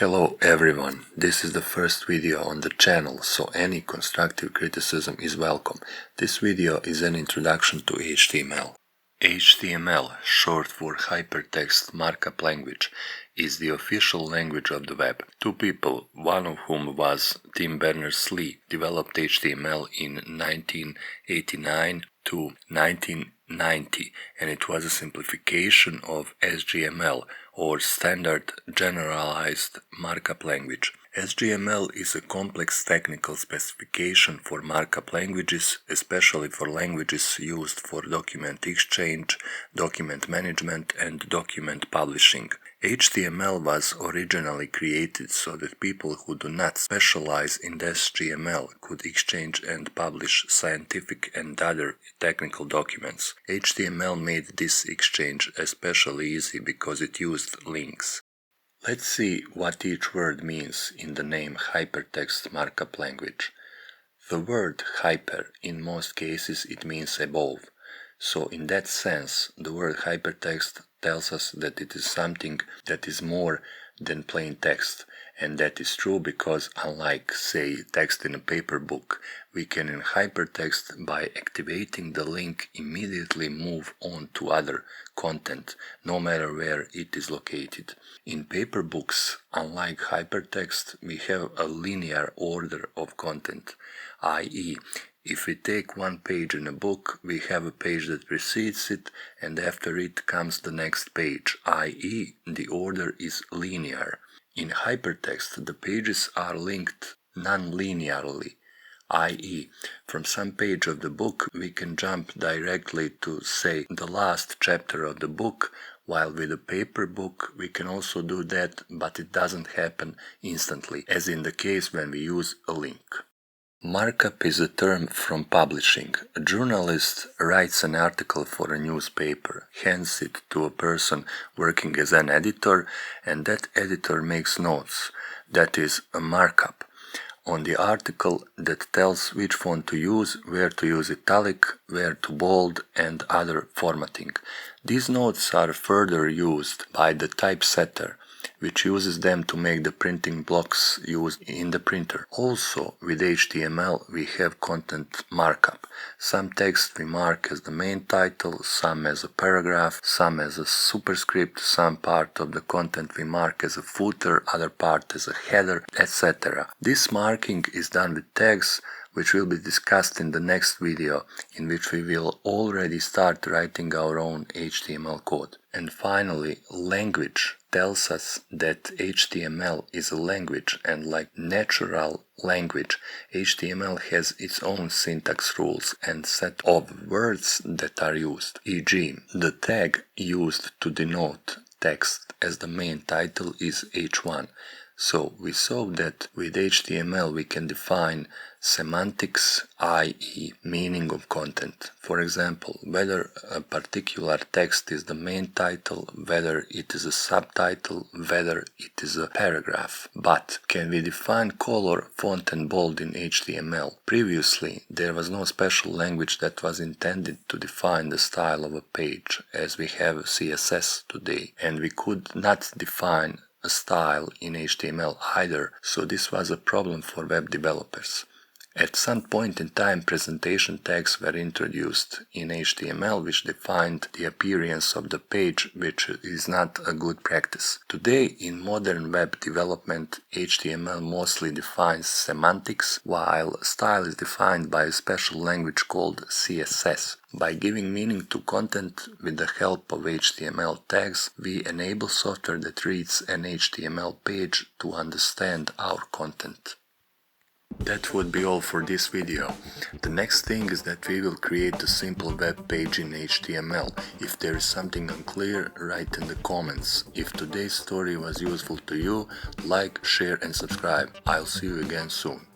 Hello everyone, this is the first video on the channel, so any constructive criticism is welcome. This video is an introduction to HTML. HTML, short for Hypertext Markup Language, is the official language of the web. Two people, one of whom was Tim Berners-Lee, developed HTML in 1989 to 1990, and it was a simplification of SGML, or Standard Generalized Markup Language. SGML is a complex technical specification for markup languages, especially for languages used for document exchange, document management, and document publishing. HTML was originally created so that people who do not specialize in SGML could exchange and publish scientific and other technical documents. HTML made this exchange especially easy because it used links. Let's see what each word means in the name Hypertext Markup Language. The word hyper, in most cases, it means above. So in that sense, the word hypertext tells us that it is something that is more than plain text. And that is true because unlike, say, text in a paper book, we can in hypertext, by activating the link, immediately move on to other content, no matter where it is located. In paper books, unlike hypertext, we have a linear order of content, i.e., if we take one page in a book, we have a page that precedes it, and after it comes the next page, i.e., the order is linear. In hypertext, the pages are linked non-linearly, i.e., from some page of the book we can jump directly to, say, the last chapter of the book, while with a paper book we can also do that, but it doesn't happen instantly, as in the case when we use a link. Markup is a term from publishing. A journalist writes an article for a newspaper, hands it to a person working as an editor, and that editor makes notes. That is a markup on the article that tells which font to use, where to use italic, where to bold, and other formatting. These notes are further used by the typesetter, which uses them to make the printing blocks used in the printer. Also, with HTML we have content markup. Some text we mark as the main title, some as a paragraph, some as a superscript, some part of the content we mark as a footer, other part as a header, etc. This marking is done with tags, which will be discussed in the next video, in which we will already start writing our own HTML code. And finally, language tells us that HTML is a language, and like natural language, HTML has its own syntax rules and set of words that are used. E.g., the tag used to denote text as the main title is h1. So we saw that with HTML we can define semantics, i.e., meaning of content. For example, whether a particular text is the main title, whether it is a subtitle, whether it is a paragraph. But can we define color, font and bold in HTML? Previously, there was no special language that was intended to define the style of a page, as we have CSS today, and we could not define a style in HTML either, so this was a problem for web developers. At some point in time, presentation tags were introduced in HTML which defined the appearance of the page, which is not a good practice. Today, in modern web development, HTML mostly defines semantics, while style is defined by a special language called CSS. By giving meaning to content with the help of HTML tags, we enable software that reads an HTML page to understand our content. That would be all for this video. The next thing is that we will create a simple web page in HTML. If there is something unclear, write in the comments. If today's story was useful to you, like, share and subscribe. I'll see you again soon.